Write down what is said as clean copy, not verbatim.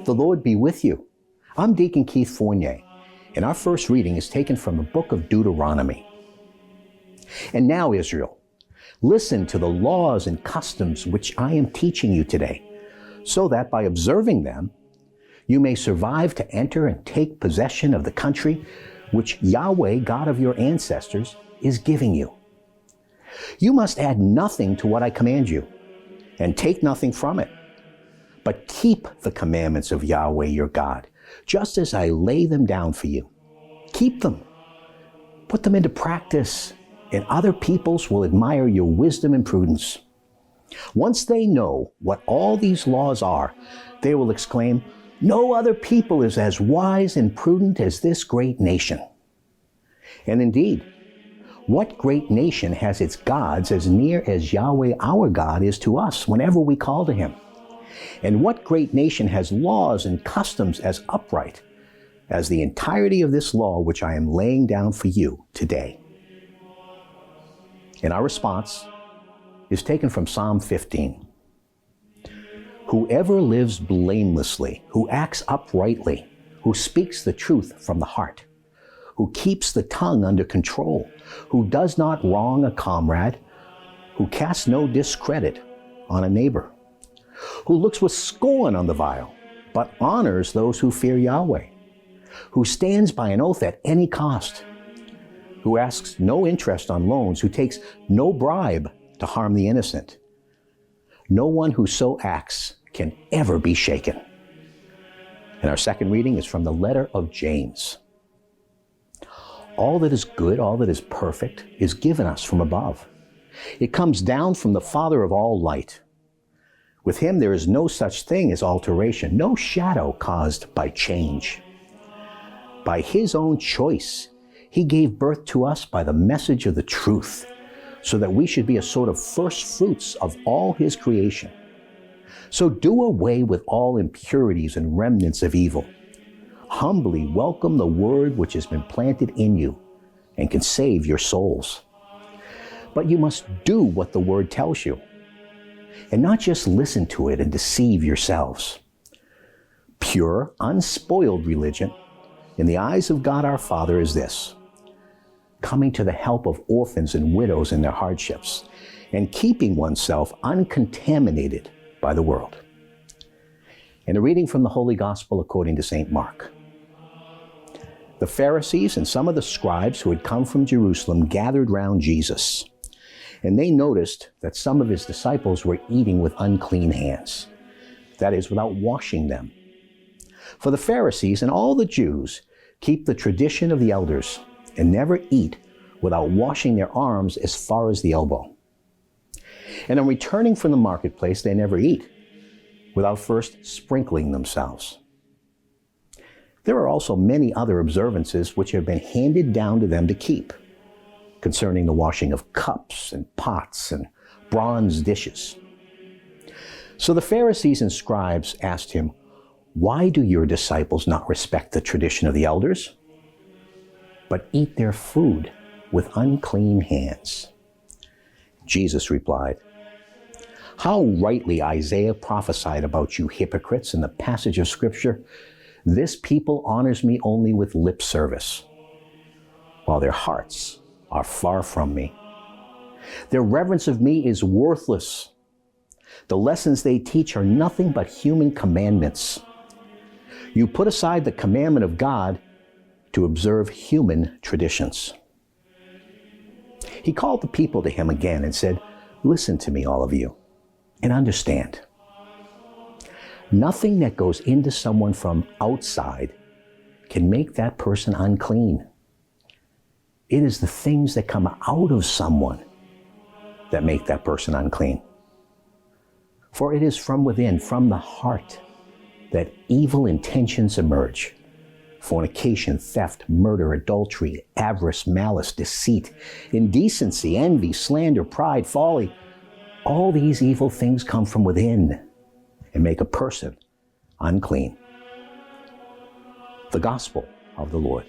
The Lord be with you. I'm Deacon Keith Fournier, and our first reading is taken from the book of Deuteronomy. And now, Israel, listen to the laws and customs which I am teaching you today, so that by observing them, you may survive to enter and take possession of the country which Yahweh, God of your ancestors, is giving you. You must add nothing to what I command you, and take nothing from it, but keep the commandments of Yahweh your God, just as I lay them down for you. Keep them. Put them into practice, and other peoples will admire your wisdom and prudence. Once they know what all these laws are, they will exclaim, "No other people is as wise and prudent as this great nation." And indeed, what great nation has its gods as near as Yahweh our God is to us whenever we call to him? And what great nation has laws and customs as upright as the entirety of this law which I am laying down for you today? And our response is taken from Psalm 15. Whoever lives blamelessly, who acts uprightly, who speaks the truth from the heart, who keeps the tongue under control, who does not wrong a comrade, who casts no discredit on a neighbor, who looks with scorn on the vile, but honors those who fear Yahweh, who stands by an oath at any cost, who asks no interest on loans, who takes no bribe to harm the innocent. No one who so acts can ever be shaken. And our second reading is from the letter of James. All that is good, all that is perfect, is given us from above. It comes down from the Father of all light. With him there is no such thing as alteration, no shadow caused by change. By his own choice, he gave birth to us by the message of the truth, so that we should be a sort of first fruits of all his creation. So do away with all impurities and remnants of evil. Humbly welcome the word which has been planted in you and can save your souls. But you must do what the word tells you, and not just listen to it and deceive yourselves. Pure, unspoiled religion in the eyes of God our Father is this: coming to the help of orphans and widows in their hardships, and keeping oneself uncontaminated by the world. And a reading from the Holy Gospel according to St. Mark. The Pharisees and some of the scribes who had come from Jerusalem gathered round Jesus, and they noticed that some of his disciples were eating with unclean hands, that is, without washing them. For the Pharisees and all the Jews keep the tradition of the elders and never eat without washing their arms as far as the elbow. And on returning from the marketplace, they never eat without first sprinkling themselves. There are also many other observances which have been handed down to them to keep, concerning the washing of cups and pots and bronze dishes. So the Pharisees and scribes asked him, "Why do your disciples not respect the tradition of the elders, but eat their food with unclean hands?" Jesus replied, "How rightly Isaiah prophesied about you hypocrites in the passage of Scripture, 'This people honors me only with lip service, while their hearts are far from me. Their reverence of me is worthless. The lessons they teach are nothing but human commandments. You put aside the commandment of God to observe human traditions." He called the people to him again and said, "Listen to me, all of you, and understand. Nothing that goes into someone from outside can make that person unclean. It is the things that come out of someone that make that person unclean. For it is from within, from the heart, that evil intentions emerge: fornication, theft, murder, adultery, avarice, malice, deceit, indecency, envy, slander, pride, folly. All these evil things come from within and make a person unclean." The Gospel of the Lord.